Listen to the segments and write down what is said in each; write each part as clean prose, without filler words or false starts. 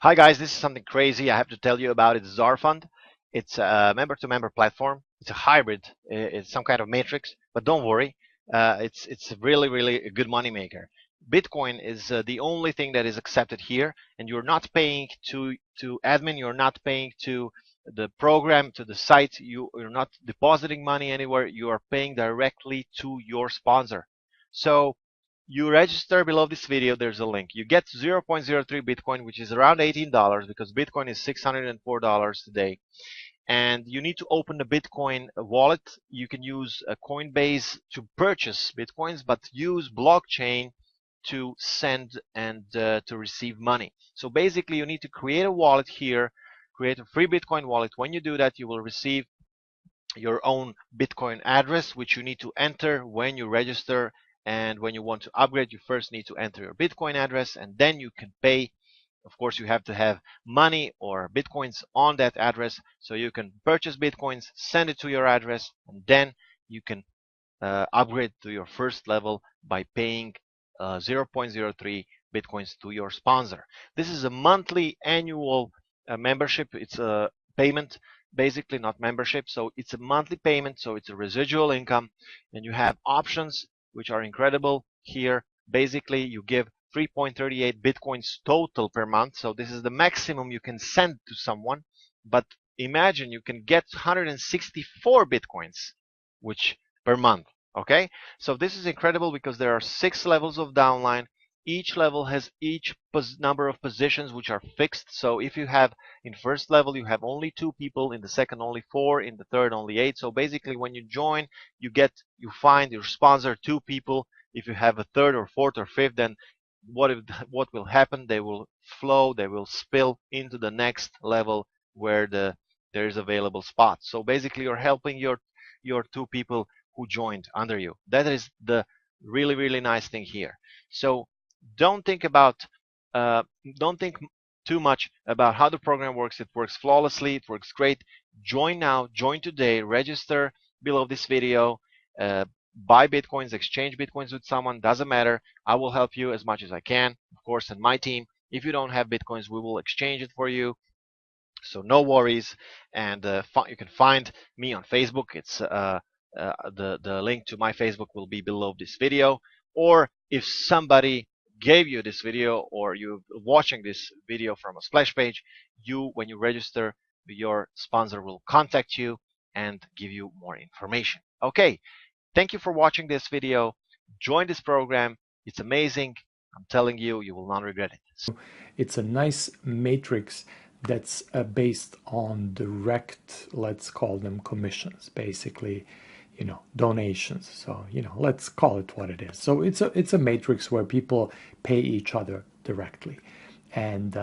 Hi guys, this is something crazy I have to tell you about. It's ZarFund. It's a member-to-member platform. It's a hybrid. It's some kind of matrix, but don't worry. It's really a good money maker. Bitcoin is the only thing that is accepted here, and you're not paying to admin. You're not paying to the program, to the site. You're not depositing money anywhere. You are paying directly to your sponsor. So you register below this video. There's a link. You get 0.03 Bitcoin, which is around $18 because Bitcoin is $604 today. And you need to open a Bitcoin wallet. You can use a Coinbase to purchase Bitcoins, but use blockchain to send and to receive money. So basically, you need to create a wallet here, create a free Bitcoin wallet. When you do that, you will receive your own Bitcoin address, which you need to enter when you register. And when you want to upgrade, you first need to enter your Bitcoin address, and then you can pay. Of course, you have to have money or Bitcoins on that address, so you can purchase Bitcoins, send it to your address, and then you can upgrade to your first level by paying 0.03 Bitcoins to your sponsor. This is a monthly annual membership. It's a payment, basically, not membership. So it's a monthly payment, so it's a residual income, and you have options which are incredible here. Basically, you give 3.38 Bitcoins total per month. So this is the maximum you can send to someone. But imagine you can get 164 Bitcoins, which per month. Okay, so this is incredible because there are 6 levels of downline. Each level has each number of positions which are fixed. So if you have in first level, you have only 2 people, in the second only 4, in the third only 8. So basically when you join, you find your sponsor 2 people. If you have a third or fourth or fifth, then what will happen? They will flow, they will spill into the next level where there is available spots. So basically you're helping your 2 people who joined under you. That is the really nice thing here. So don't think too much about how the program works. It works flawlessly. It works great. Join now. Join today. Register below this video. Buy Bitcoins. Exchange Bitcoins with someone. Doesn't matter. I will help you as much as I can, of course, and my team. If you don't have Bitcoins, we will exchange it for you. So no worries. And you can find me on Facebook. It's the link to my Facebook will be below this video. Or if somebody gave you this video, or you're watching this video from a splash page, when you register, your sponsor will contact you and give you more information. Okay, thank you for watching this video. Join this program. It's amazing. I'm telling you, you will not regret it. It's a nice matrix that's based on direct, let's call them commissions, basically, donations. So, let's call it what it is. So it's a matrix where people pay each other directly. And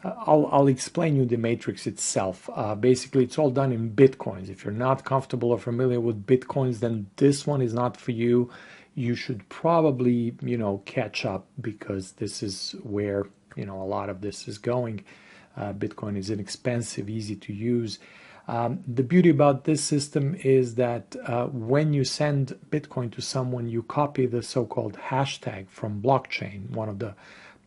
I'll explain you the matrix itself. Basically, it's all done in Bitcoins. If you're not comfortable or familiar with Bitcoins, then this one is not for you. You should probably, catch up, because this is where, a lot of this is going. Bitcoin is inexpensive, easy to use. The beauty about this system is that when you send Bitcoin to someone, you copy the so-called hashtag from blockchain, one of the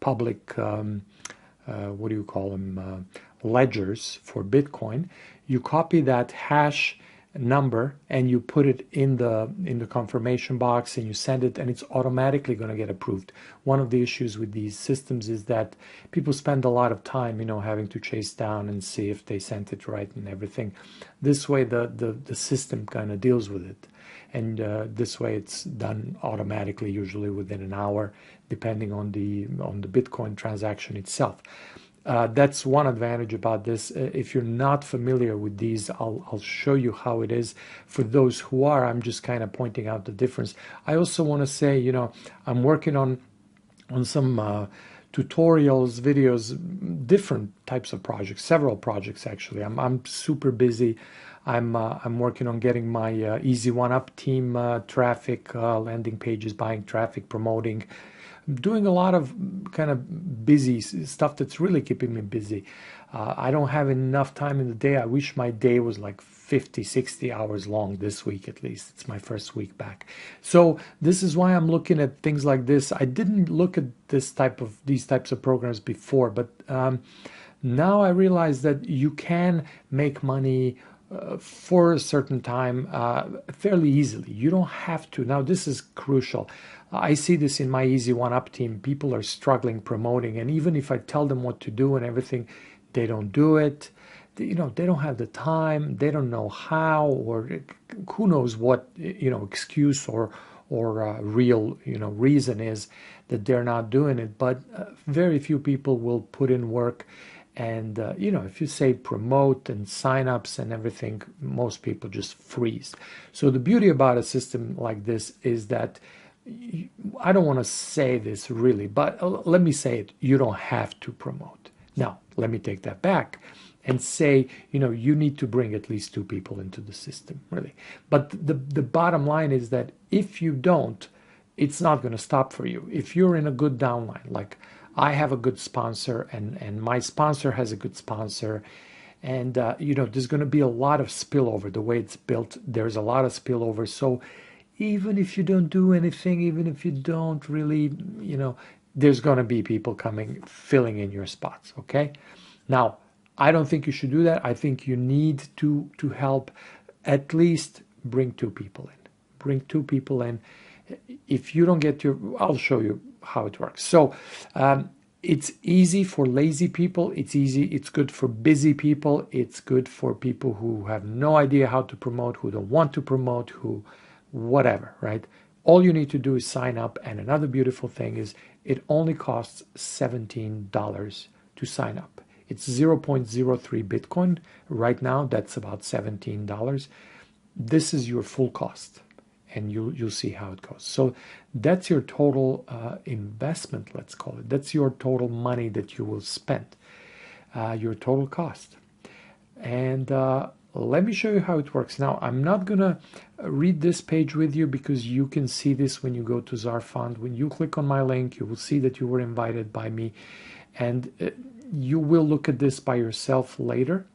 public, what do you call them, ledgers for Bitcoin. You copy that hash number and you put it in the confirmation box and you send it, and it's automatically going to get approved. One of the issues with these systems is that people spend a lot of time having to chase down and see if they sent it right and everything. This way the system kind of deals with it, and this way it's done automatically, usually within an hour, depending on the Bitcoin transaction itself. That's one advantage about this. If you're not familiar with these, I'll show you how it is. For those who are, I'm just kind of pointing out the difference. I also want to say, I'm working on some tutorials, videos, different types of projects, several projects actually. I'm super busy. I'm working on getting my Easy One Up team traffic, landing pages, buying traffic, promoting. I'm doing a lot of kind of busy stuff that's really keeping me busy. I don't have enough time in the day. I wish my day was like 50, 60 hours long this week at least. It's my first week back. So this is why I'm looking at things like this. I didn't look at these types of programs before, but now I realize that you can make money for a certain time fairly easily. You don't have to. Now this is crucial. I see this in my Easy One Up team. People are struggling promoting, and even if I tell them what to do and everything, they don't do it. They don't have the time. They don't know how, or who knows what excuse or real reason is that they're not doing it. But very few people will put in work. And if you say promote and signups and everything, most people just freeze. So the beauty about a system like this is that I don't want to say this really, but let me say it. You don't have to promote. Now, let me take that back and say, you need to bring at least 2 people into the system, really. But the bottom line is that if you don't, it's not going to stop for you. If you're in a good downline, like I have a good sponsor and my sponsor has a good sponsor, and there's going to be a lot of spillover. The way it's built, there's a lot of spillover. So even if you don't do anything, even if you don't really, there's going to be people coming, filling in your spots, okay? Now, I don't think you should do that. I think you need to help at least bring 2 people in. Bring 2 people in. If you don't get I'll show you how it works. So it's easy for lazy people. It's easy. It's good for busy people. It's good for people who have no idea how to promote, who don't want to promote, who whatever, right? All you need to do is sign up. And another beautiful thing is it only costs $17 to sign up. It's 0.03 Bitcoin. Right now, that's about $17. This is your full cost. And you'll see how it goes. So that's your total investment, let's call it. That's your total money that you will spend, your total cost. And let me show you how it works. Now, I'm not going to read this page with you because you can see this when you go to ZarFund. When you click on my link, you will see that you were invited by me. And you will look at this by yourself later.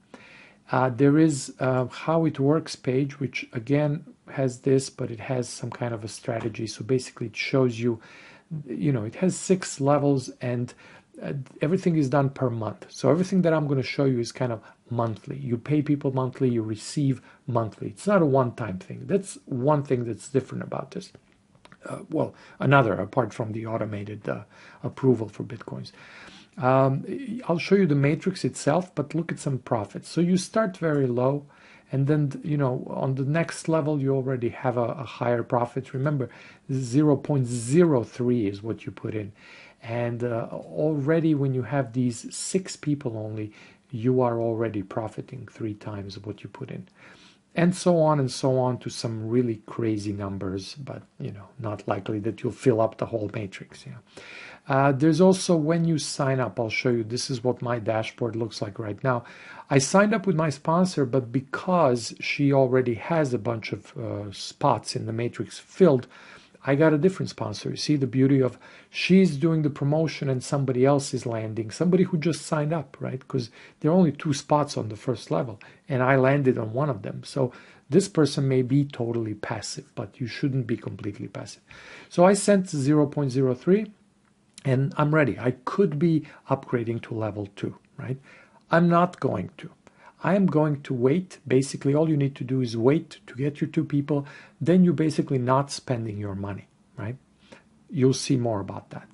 There is how it works page, which again has this, but it has some kind of a strategy. So basically it shows you, it has 6 levels and everything is done per month. So everything that I'm going to show you is kind of monthly. You pay people monthly, you receive monthly. It's not a one-time thing. That's one thing that's different about this. Another, apart from the automated approval for Bitcoins. I'll show you the matrix itself, but look at some profits. So you start very low, and then on the next level you already have a higher profit. Remember, 0.03 is what you put in, and already when you have these 6 people only, you are already profiting 3 times what you put in, and so on to some really crazy numbers, but not likely that you'll fill up the whole matrix. There's also, when you sign up, I'll show you, this is what my dashboard looks like right now. I signed up with my sponsor, but because she already has a bunch of spots in the matrix filled, I got a different sponsor. You see the beauty of, she's doing the promotion and somebody else is landing, somebody who just signed up, right? Because there are only 2 spots on the first level and I landed on one of them. So this person may be totally passive, but you shouldn't be completely passive. So I sent 0.03 and I'm ready. I could be upgrading to level 2, right? I'm not going to. I am going to wait. Basically, all you need to do is wait to get your 2 people. Then you're basically not spending your money, right? You'll see more about that.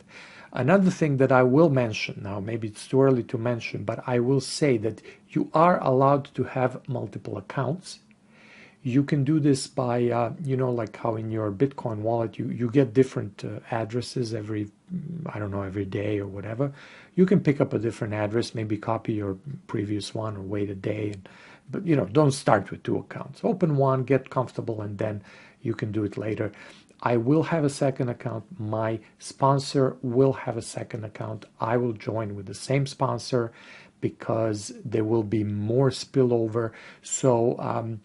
Another thing that I will mention now, maybe it's too early to mention, but I will say that you are allowed to have multiple accounts. You can do this by, like how in your Bitcoin wallet, you get different addresses every day or whatever. You can pick up a different address, maybe copy your previous one or wait a day. But, don't start with 2 accounts. Open one, get comfortable, and then you can do it later. I will have a second account. My sponsor will have a second account. I will join with the same sponsor because there will be more spillover. So,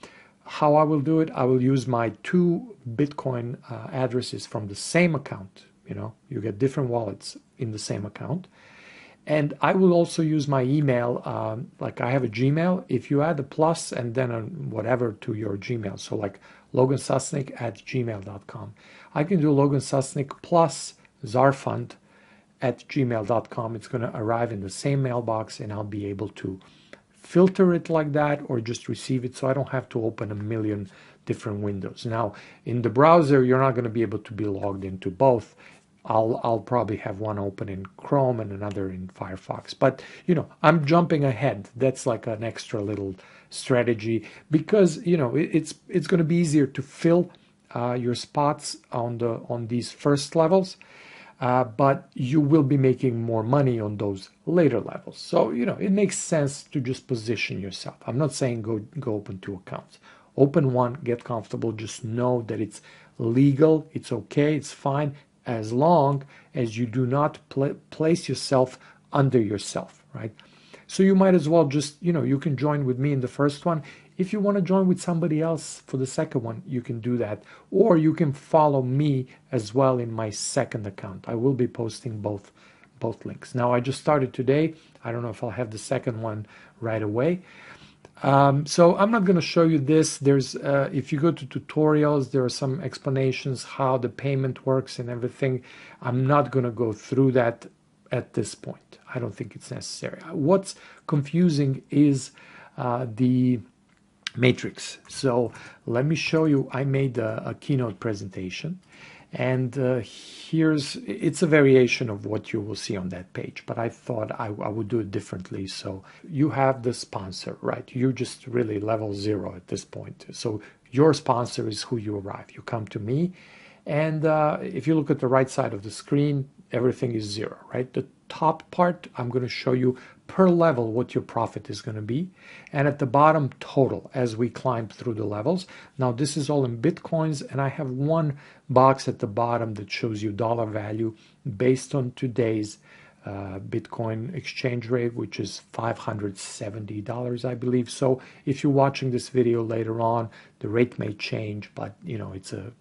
how I will do it, I will use my 2 Bitcoin addresses from the same account. You know, you get different wallets in the same account. And I will also use my email, like I have a Gmail. If you add a plus and then a whatever to your Gmail, so like logansusnick@gmail.com, I can do Logan Susnick plus ZarFund@gmail.com. It's going to arrive in the same mailbox, and I'll be able to filter it like that or just receive it, so I don't have to open a million different windows. Now, in the browser, you're not going to be able to be logged into both. I'll probably have one open in Chrome and another in Firefox. But, you know, I'm jumping ahead. That's like an extra little strategy because, you know, it's going to be easier to fill your spots on these first levels. But you will be making more money on those later levels. So, you know, it makes sense to just position yourself. I'm not saying go open 2 accounts. Open one, get comfortable, just know that it's legal, it's okay, it's fine, as long as you do not place yourself under yourself, right? So you might as well just, you know, you can join with me in the first one. If you want to join with somebody else for the second one, you can do that. Or you can follow me as well in my second account. I will be posting both links. Now, I just started today. I don't know if I'll have the second one right away. So I'm not going to show you this. There's, if you go to tutorials, there are some explanations how the payment works and everything. I'm not going to go through that at this point. I don't think it's necessary. What's confusing is the matrix. So let me show you. I made a keynote presentation, and it's a variation of what you will see on that page, but I thought I would do it differently. So you have the sponsor, right? You're just really level 0 at this point. So your sponsor is who you arrive. You come to me, and if you look at the right side of the screen, everything is 0, right? The top part, I'm going to show you per level what your profit is going to be, and at the bottom, total as we climb through the levels. Now this is all in Bitcoins, and I have one box at the bottom that shows you dollar value based on today's Bitcoin exchange rate, which is $570, I believe. So if you're watching this video later on, the rate may change, but you know, it's a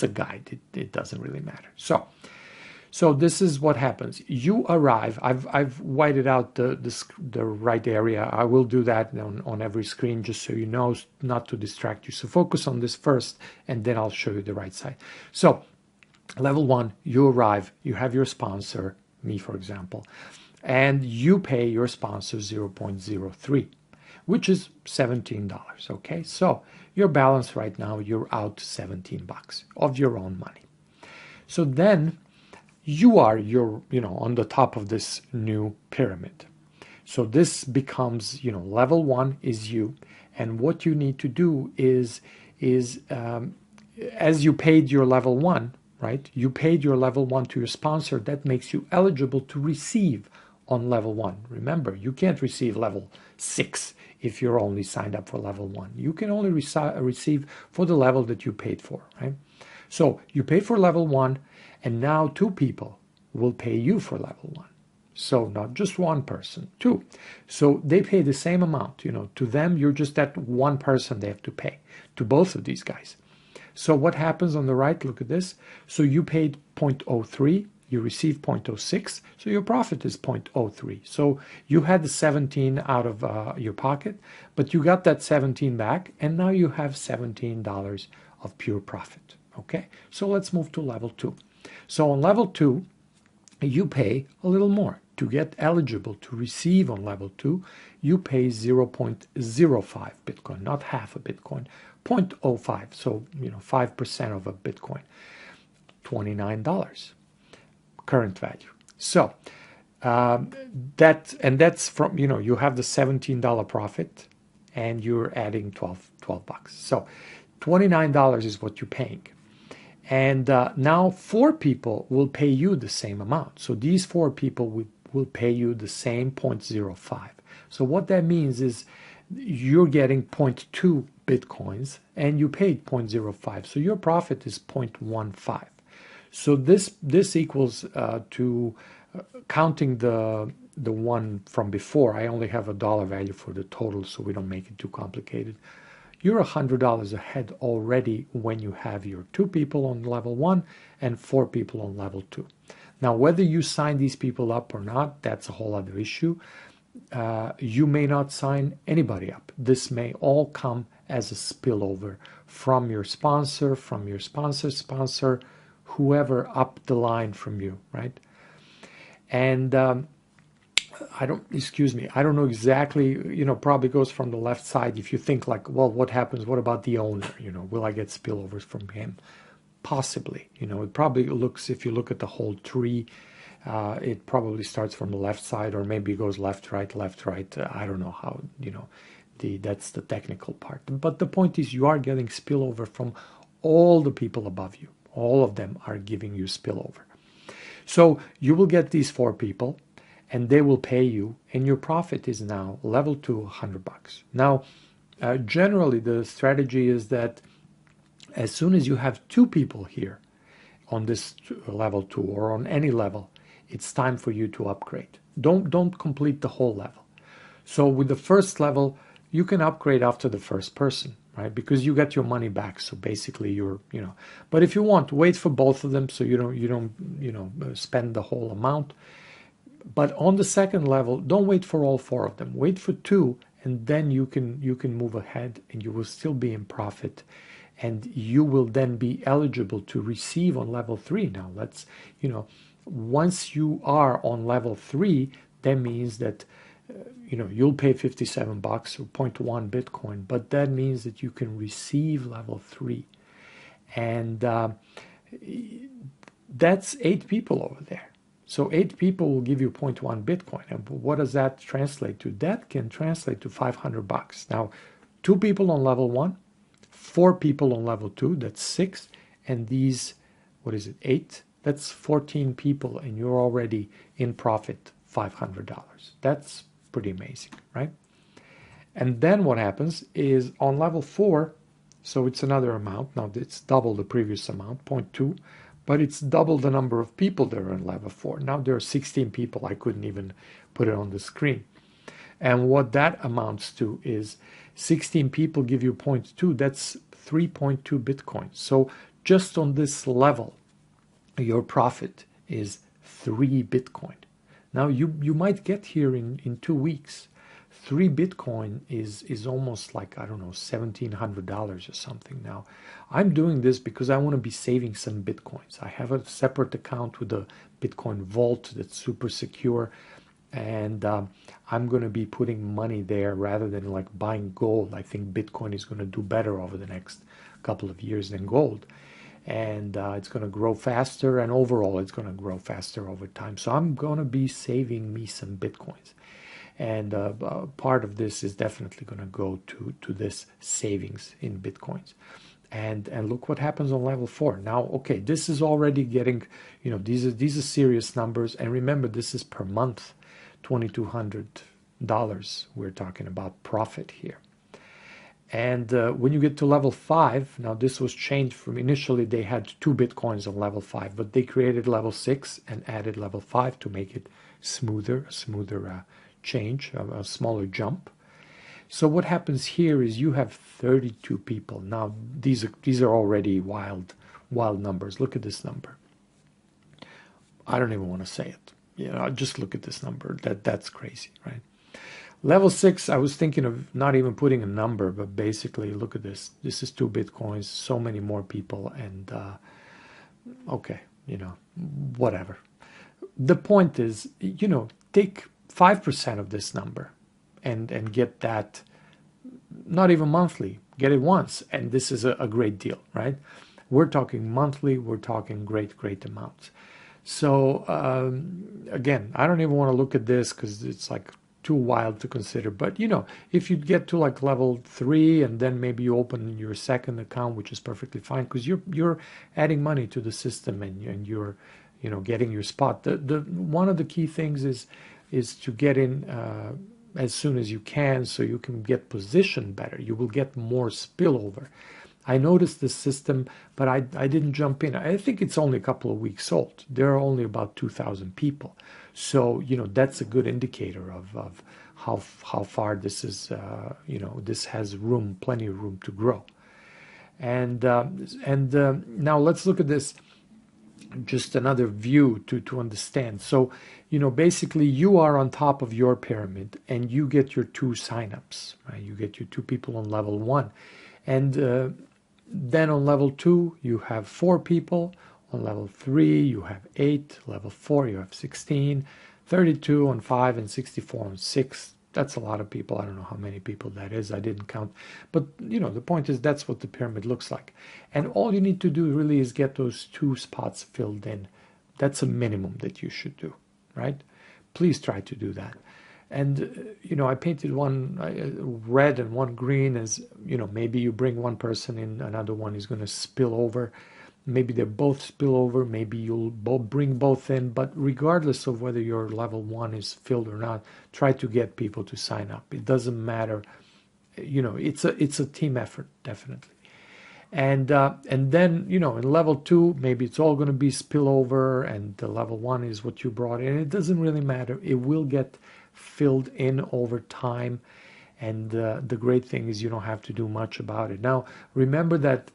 guide. It doesn't really matter. So this is what happens. You arrive. I've whited out the right area. I will do that on every screen just so you know not to distract you. So focus on this first, and then I'll show you the right side. So level 1, you arrive. You have your sponsor, me for example, and you pay your sponsor 0.03, which is $17. Okay, so your balance right now, you're out $17 of your own money. So then you are on the top of this new pyramid. So this becomes, level 1 is you. And what you need to do is as you paid your level 1, right? You paid your level 1 to your sponsor. That makes you eligible to receive on level 1. Remember, you can't receive level 6 if you're only signed up for level 1. You can only receive for the level that you paid for, right? So you pay for level 1, and now 2 people will pay you for level 1. So not just one person, 2. So they pay the same amount. To them, you're just that one person they have to pay, to both of these guys. So what happens on the right? Look at this. So you paid 0.03, you receive 0.06, so your profit is 0.03. So you had the 17 out of your pocket, but you got that 17 back, and now you have $17 of pure profit. Okay, so let's move to level 2. So on level 2, you pay a little more. To get eligible to receive on level 2, you pay 0.05 Bitcoin, not half a Bitcoin, 0.05, so 5% of a Bitcoin, $29 current value. So that's from, you have the $17 profit, and you're adding 12 bucks. So $29 is what you're paying. And now 4 people will pay you the same amount. So these 4 people will pay you the same 0.05. So what that means is you're getting 0.2 Bitcoins and you paid 0.05. So your profit is 0.15. So this equals to counting the one from before. I only have a dollar value for the total, so we don't make it too complicated. you're $100 ahead already when you have your 2 people on level 1 and 4 people on level 2. Now, whether you sign these people up or not, that's a whole other issue. You may not sign anybody up. This may all come as a spillover from your sponsor, from your sponsor's sponsor, whoever up the line from you, right? And I don't know exactly, probably goes from the left side. If you think like, well, what happens? What about the owner? Will I get spillovers from him? Possibly. It probably looks, if you look at the whole tree, it probably starts from the left side, or maybe it goes left, right. I don't know how, that's the technical part. But the point is, you are getting spillover from all the people above you. All of them are giving you spillover. So you will get these 4 people, and they will pay you, and your profit is now level 2, $100. Now, generally, the strategy is that as soon as you have 2 people here on this level 2 or on any level, it's time for you to upgrade. Don't complete the whole level. So with the first level, you can upgrade after the first person, right? Because you get your money back. So basically you're, but if you want, wait for both of them so you don't spend the whole amount. But on the second level, don't wait for all 4 of them. Wait for 2, and then you can move ahead, and you will still be in profit. And you will then be eligible to receive on level 3. Now, once you are on level 3, that means that, you'll pay $57 or 0.1 Bitcoin, but that means that you can receive level 3. And that's 8 people over there. So 8 people will give you 0.1 Bitcoin. And what does that translate to? That can translate to $500. Now, 2 people on level 1, 4 people on level 2, that's 6. And these, 8? That's 14 people, and you're already in profit, $500. That's pretty amazing, right? And then what happens is on level 4, so it's another amount. Now it's double the previous amount, 0.2, but it's double the number of people that are in level 4. Now there are 16 people. I couldn't even put it on the screen. And what that amounts to is 16 people give you 0.2. That's 3.2 Bitcoin. So just on this level, your profit is 3 Bitcoin. Now you might get here in 2 weeks. 3 Bitcoin is almost like, I don't know, $1,700 or something. Now, I'm doing this because I want to be saving some Bitcoins. I have a separate account with a Bitcoin vault that's super secure, and I'm going to be putting money there rather than like buying gold. I think Bitcoin is going to do better over the next couple of years than gold. And it's going to grow faster, and overall it's going to grow faster over time. So I'm going to be saving me some Bitcoins. And part of this is definitely going to go to this savings in Bitcoins. And look what happens on level 4. Now, okay, this is already getting, these are serious numbers. And remember, this is per month, $2,200 we're talking about profit here. And when you get to level 5, now this was changed from initially they had 2 Bitcoins on level 5, but they created level 6 and added level 5 to make it smoother, a smoother change, a smaller jump. So what happens here is you have 32 people. Now these are already wild numbers. Look at this number. I don't even want to say it. Just look at this number. That's crazy, right? Level 6, I was thinking of not even putting a number, but basically, look at this. This is 2 Bitcoins, so many more people, and okay, whatever. The point is, take 5% of this number and get that, not even monthly, get it once, and this is a great deal, right? We're talking monthly, we're talking great amounts. So, again, I don't even want to look at this because it's like too wild to consider, but if you get to like level 3 and then maybe you open your second account, which is perfectly fine because you're adding money to the system and you're getting your spot. The one of the key things is to get in as soon as you can so you can get positioned better. You will get more spillover. I noticed this system, but I didn't jump in. I think it's only a couple of weeks old. There are only about 2,000 people. So, that's a good indicator of how far this is, this has room, plenty of room to grow. And now let's look at this, just another view to understand. So, basically you are on top of your pyramid and you get your 2 signups, right? You get your 2 people on level 1. And then on level 2, you have 4 people. On level 3, you have 8. Level 4, you have 16. 32 on 5 and 64 on 6. That's a lot of people. I don't know how many people that is. I didn't count. But, the point is that's what the pyramid looks like. And all you need to do really is get those 2 spots filled in. That's a minimum that you should do, right? Please try to do that. And, I painted one red and one green as, maybe you bring one person in, another one is going to spill over. Maybe they both spill over. Maybe you'll bring both in. But regardless of whether your level 1 is filled or not, try to get people to sign up. It doesn't matter. It's a team effort, definitely. And then, in level 2, maybe it's all going to be spillover, and the level 1 is what you brought in. It doesn't really matter. It will get filled in over time. And the great thing is you don't have to do much about it. Now, remember that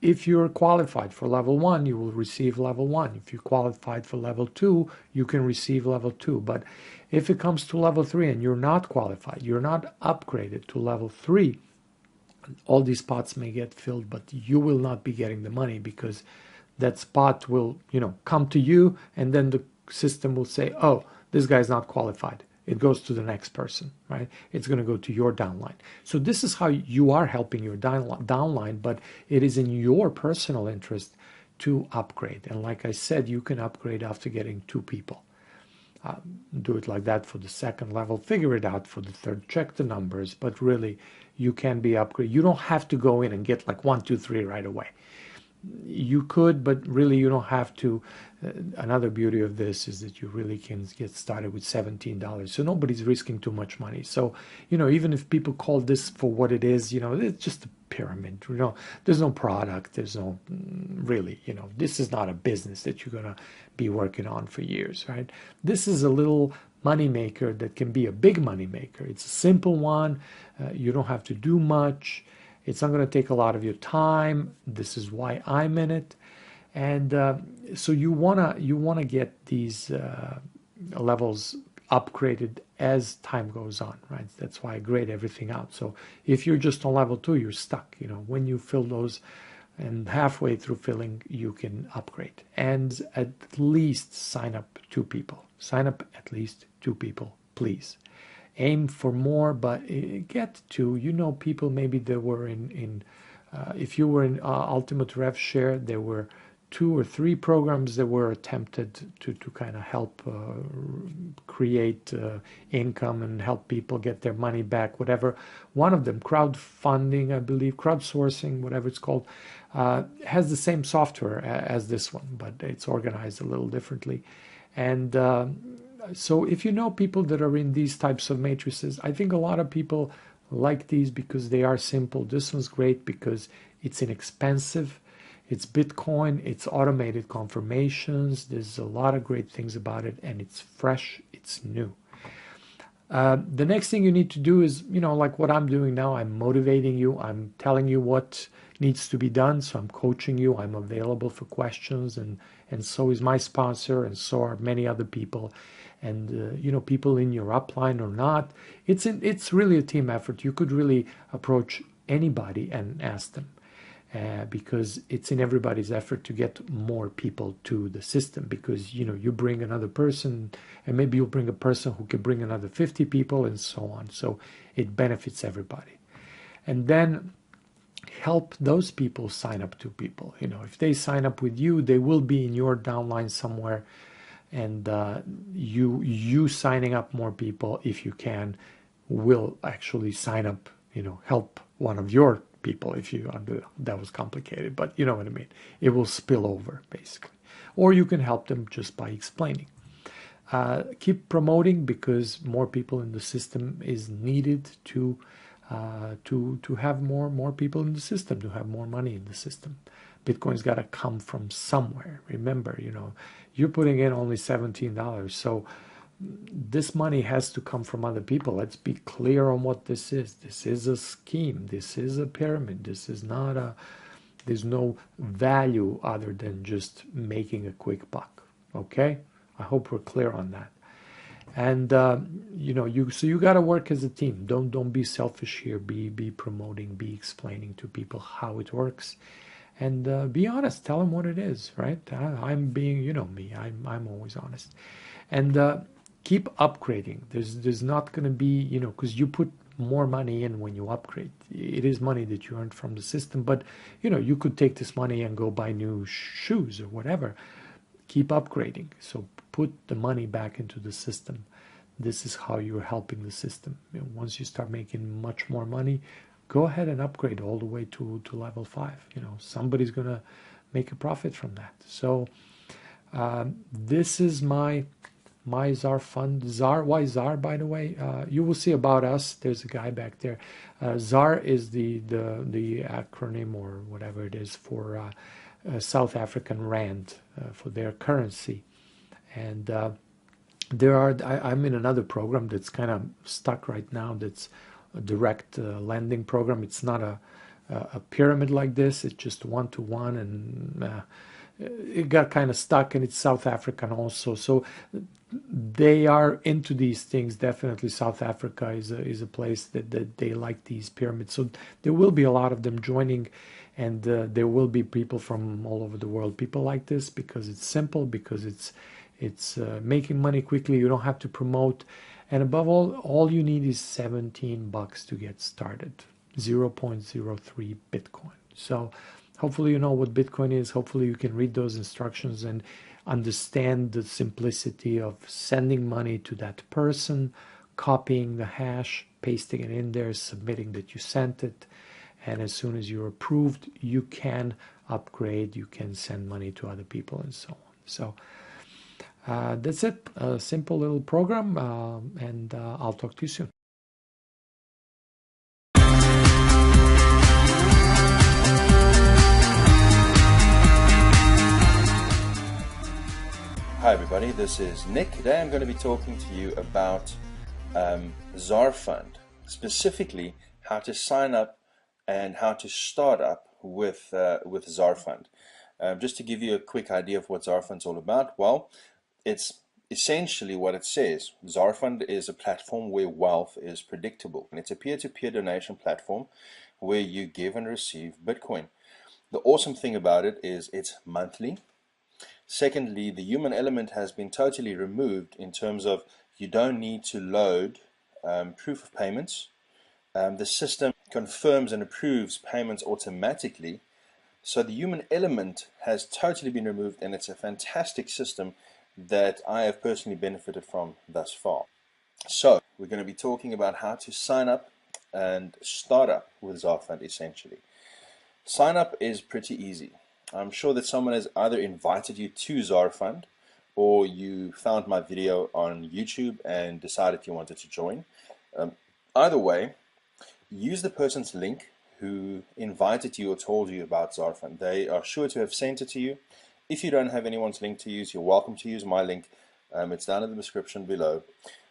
if you're qualified for level 1, you will receive level 1. If you're qualified for level 2, you can receive level 2. But if it comes to level 3 and you're not qualified, you're not upgraded to level 3, all these spots may get filled, but you will not be getting the money because that spot will, come to you, and then the system will say, oh, this guy's not qualified. It goes to the next person, right? It's going to go to your downline. So this is how you are helping your downline, but it is in your personal interest to upgrade. And like I said, you can upgrade after getting 2 people. Do it like that for the second level. Figure it out for the third. Check the numbers, but really, you can be upgraded. You don't have to go in and get like 1, 2, 3 right away. You could, but really you don't have to. Another beauty of this is that you really can get started with $17. So nobody's risking too much money. So, even if people call this for what it is, it's just a pyramid. There's no product. There's no really, this is not a business that you're going to be working on for years, right? This is a little money maker that can be a big money maker. It's a simple one. You don't have to do much. It's not going to take a lot of your time. This is why I'm in it. And so you wanna get these levels upgraded as time goes on, right? That's why I grade everything out. So if you're just on level 2, you're stuck. When you fill those, and halfway through filling, you can upgrade. And at least sign up 2 people. Sign up at least 2 people, please. Aim for more, but get to, people maybe there were if you were in Ultimate Rev Share, there were 2 or 3 programs that were attempted to kind of help create income and help people get their money back, whatever. One of them, crowdfunding, I believe, crowdsourcing, whatever it's called, has the same software as this one, but it's organized a little differently. And so if you know people that are in these types of matrices, I think a lot of people like these because they are simple. This one's great because it's inexpensive. It's Bitcoin. It's automated confirmations. There's a lot of great things about it, and it's fresh. It's new. The next thing you need to do is, like what I'm doing now, I'm motivating you. I'm telling you what needs to be done. So I'm coaching you. I'm available for questions, and so is my sponsor, and so are many other people. And people in your upline or not. It's really a team effort. You could really approach anybody and ask them, because it's in everybody's effort to get more people to the system. Because you bring another person, and maybe you'll bring a person who can bring another 50 people, and so on. So it benefits everybody. And then help those people sign up to people. If they sign up with you, they will be in your downline somewhere. And you signing up more people, if you can, will actually sign up, help one of your people. If that was complicated, but you know what I mean. It will spill over, basically. Or you can help them just by explaining. Keep promoting, because more people in the system is needed to to have more people in the system, to have more money in the system. Bitcoin's got to come from somewhere. Remember, you're putting in only $17, so this money has to come from other people. Let's be clear on what this is. This is a scheme. This is a pyramid. This is not there's no value other than just making a quick buck. Okay? I hope we're clear on that. And so you got to work as a team. Don't be selfish here. Be promoting, be explaining to people how it works, and be honest. Tell them what it is. Right? I'm being, me. I'm always honest, and keep upgrading. There's not going to be, because you put more money in when you upgrade. It is money that you earned from the system, but you could take this money and go buy new shoes or whatever. Keep upgrading. So put the money back into the system. This is how you're helping the system. Once you start making much more money, go ahead and upgrade all the way to level 5. Somebody's going to make a profit from that. So this is my ZarFund. Zar, why Zar, by the way? You will see about us. There's a guy back there. Zar is the acronym or whatever it is for South African Rand, for their currency. And I'm in another program that's kind of stuck right now. That's a direct lending program. It's not a pyramid like this. It's just one-to-one, and it got kind of stuck, and it's South African also. So they are into these things. Definitely South Africa is a place that they like these pyramids. So there will be a lot of them joining, and there will be people from all over the world. People like this because it's simple, because it's making money quickly. You don't have to promote, and above all you need is $17 to get started. 0.03 Bitcoin. So hopefully you know what Bitcoin is. Hopefully you can read those instructions and understand the simplicity of sending money to that person, copying the hash, pasting it in there, submitting that you sent it, and as soon as you're approved, you can upgrade, you can send money to other people, and so on. So that's it. A simple little program, and I'll talk to you soon. Hi everybody, this is Nick. Today I'm going to be talking to you about ZarFund, specifically how to sign up and how to start up with ZarFund. Just to give you a quick idea of what ZarFund's all about, well, it's essentially what it says. ZarFund is a platform where wealth is predictable, and it's a peer-to-peer donation platform where you give and receive Bitcoin. The awesome thing about it is it's monthly. Secondly, the human element has been totally removed in terms of you don't need to load proof of payments. The system confirms and approves payments automatically. So the human element has totally been removed, and it's a fantastic system that I have personally benefited from thus far. So we're going to be talking about how to sign up and start up with ZarFund essentially. Sign up is pretty easy. I'm sure that someone has either invited you to ZarFund, or you found my video on YouTube and decided you wanted to join. Either way, use the person's link who invited you or told you about ZarFund. They are sure to have sent it to you. If you don't have anyone's link to use, you're welcome to use my link. It's down in the description below.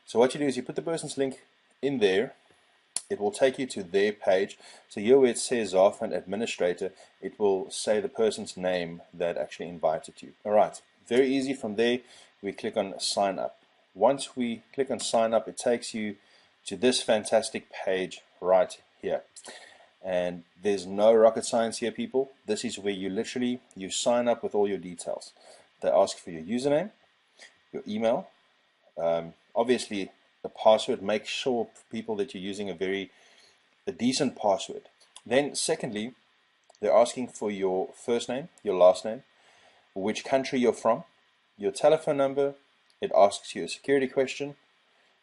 So what you do is you put the person's link in there. It will take you to their page. So here where it says ZarFund Administrator, it will say the person's name that actually invited you. Alright, very easy. From there, we click on Sign Up. Once we click on Sign Up, it takes you to this fantastic page right here. And there's no rocket science here, people. This is where you sign up with all your details. They ask for your username, your email, obviously the password. Make sure, people, that you're using a decent password. Then secondly, they're asking for your first name, your last name, which country you're from, your telephone number. It asks you a security question,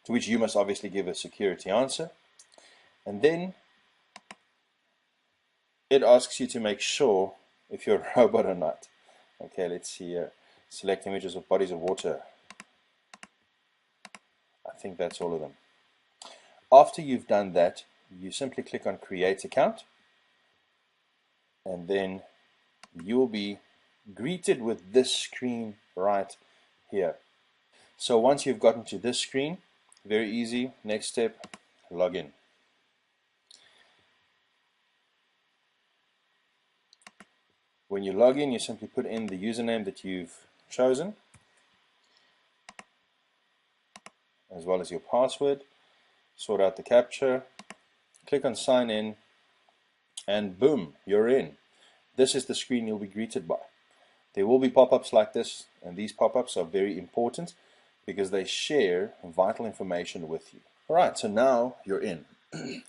to which you must obviously give a security answer. And then it asks you to make sure if you're a robot or not. Okay, let's see here. Select images of bodies of water. I think that's all of them. After you've done that, you simply click on create account, and then you'll be greeted with this screen right here. So once you've gotten to this screen, very easy, next step, log in. When you log in, you simply put in the username that you've chosen, as well as your password, sort out the captcha, click on sign in, and boom, you're in. This is the screen you'll be greeted by. There will be pop-ups like this, and these pop-ups are very important because they share vital information with you. Alright, so now you're in.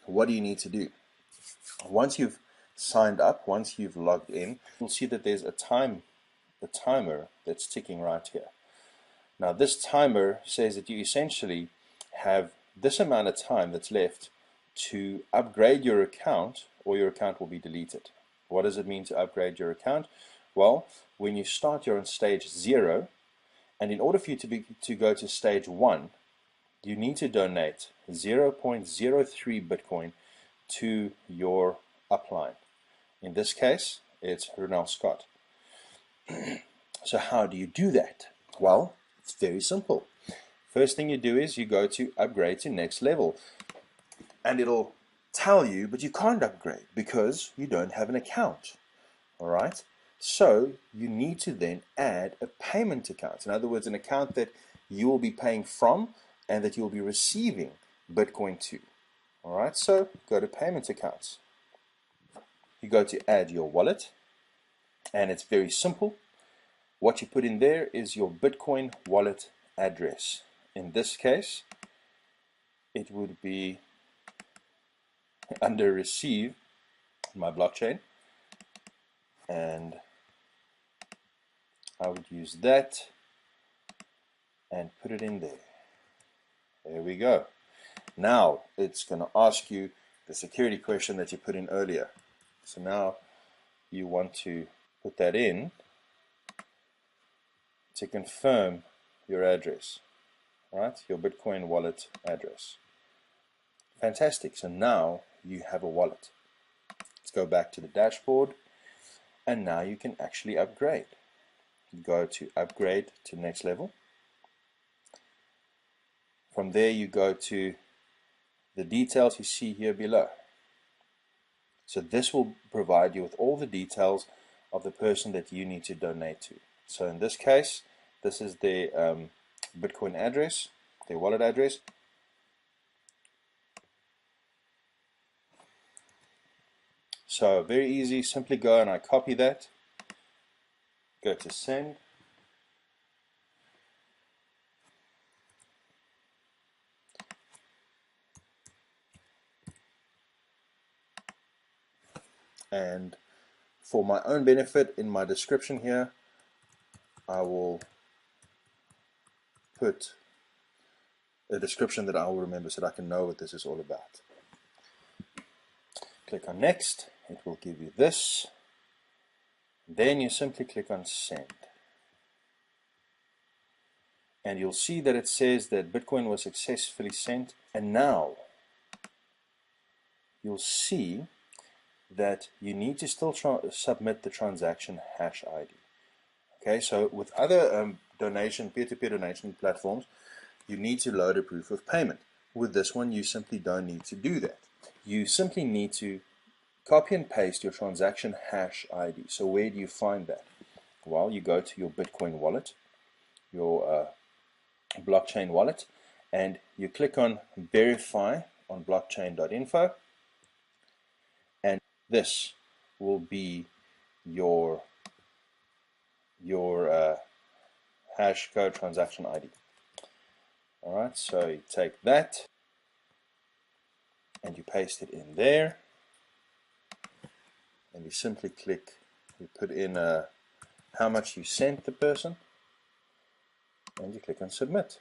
What do you need to do? Once you've signed up, once you've logged in, you'll see that there's a timer that's ticking right here. Now this timer says that you essentially have this amount of time that's left to upgrade your account, or your account will be deleted. What does it mean to upgrade your account? Well, when you start, you're on stage 0, and in order for you to go to stage 1, you need to donate 0.03 Bitcoin to your upline. In this case, it's Ronald Scott. So how do you do that? Well, it's very simple. First thing you do is you go to upgrade to next level, and it'll tell you, but you can't upgrade because you don't have an account. Alright? So you need to then add a payment account. In other words, an account that you will be paying from and that you'll be receiving Bitcoin to. Alright, so go to payment accounts. You go to add your wallet, and it's very simple. What you put in there is your Bitcoin wallet address. In this case, it would be under receive my blockchain, and I would use that and put it in there. There we go. Now it's going to ask you the security question that you put in earlier. So now you want to put that in to confirm your address, right? Your Bitcoin wallet address. Fantastic. So now you have a wallet. Let's go back to the dashboard, and now you can actually upgrade. You go to upgrade to next level. From there you go to the details you see here below. So this will provide you with all the details of the person that you need to donate to. So in this case, this is their Bitcoin address, their wallet address. So very easy, simply go and I copy that, go to send, and for my own benefit, in my description here, I will put a description that I will remember so that I can know what this is all about. Click on next, it will give you this. Then you simply click on send. And you'll see that it says that Bitcoin was successfully sent, and now you'll see that you need to still submit the transaction hash ID. Okay, so with other peer-to-peer donation platforms, you need to load a proof of payment. With this one, you simply don't need to do that. You simply need to copy and paste your transaction hash ID. So where do you find that? Well, you go to your Bitcoin wallet, your blockchain wallet, and you click on verify on blockchain.info, and this will be your hash code transaction ID. Alright, so you take that and you paste it in there, and you simply click, you put in how much you sent the person, and you click on submit.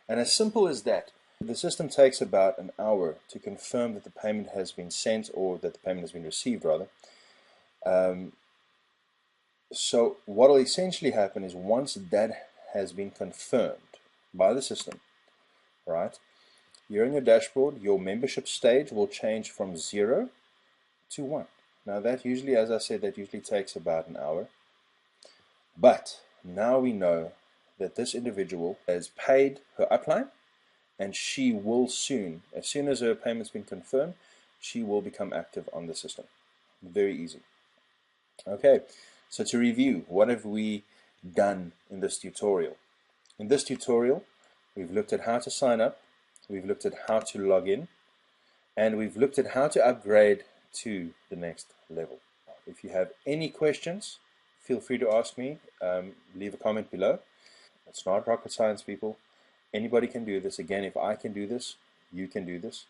And as simple as that. The system takes about an hour to confirm that the payment has been sent, or that the payment has been received rather. So what will essentially happen is, once that has been confirmed by the system, right, Here on your dashboard, your membership stage will change from 0 to 1. Now that usually, as I said, that usually takes about an hour. But now we know that this individual has paid her upline, and she will soon, as soon as her payment's been confirmed, she will become active on the system. Very easy. Okay, so to review, what have we done in this tutorial? In this tutorial, we've looked at how to sign up, we've looked at how to log in, and we've looked at how to upgrade to the next level. If you have any questions, feel free to ask me, leave a comment below. It's not rocket science, people. Anybody can do this. Again, if I can do this, you can do this.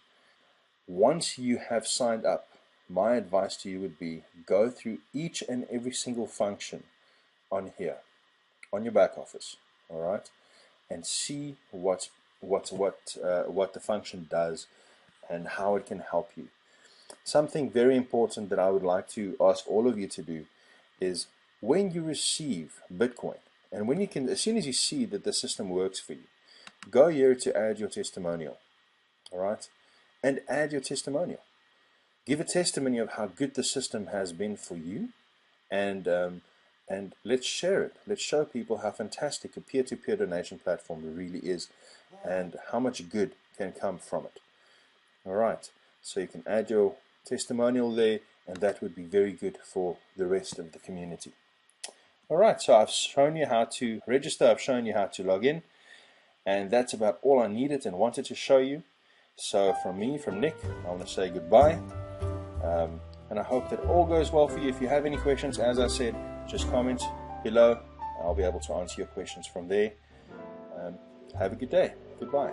Once you have signed up, my advice to you would be go through each and every single function on here, on your back office, all right, and see what the function does and how it can help you. Something very important that I would like to ask all of you to do is when you receive Bitcoin, and when you can, as soon as you see that the system works for you, go here to add your testimonial, all right, and add your testimonial. Give a testimony of how good the system has been for you, and let's share it. Let's show people how fantastic a peer-to-peer donation platform really is, and how much good can come from it. All right, so you can add your testimonial there, and that would be very good for the rest of the community. All right, so I've shown you how to register, I've shown you how to log in, and that's about all I needed and wanted to show you. So from me, from Nick, I want to say goodbye, and I hope that all goes well for you. If you have any questions, as I said, just comment below. I'll be able to answer your questions from there. Have a good day. Goodbye.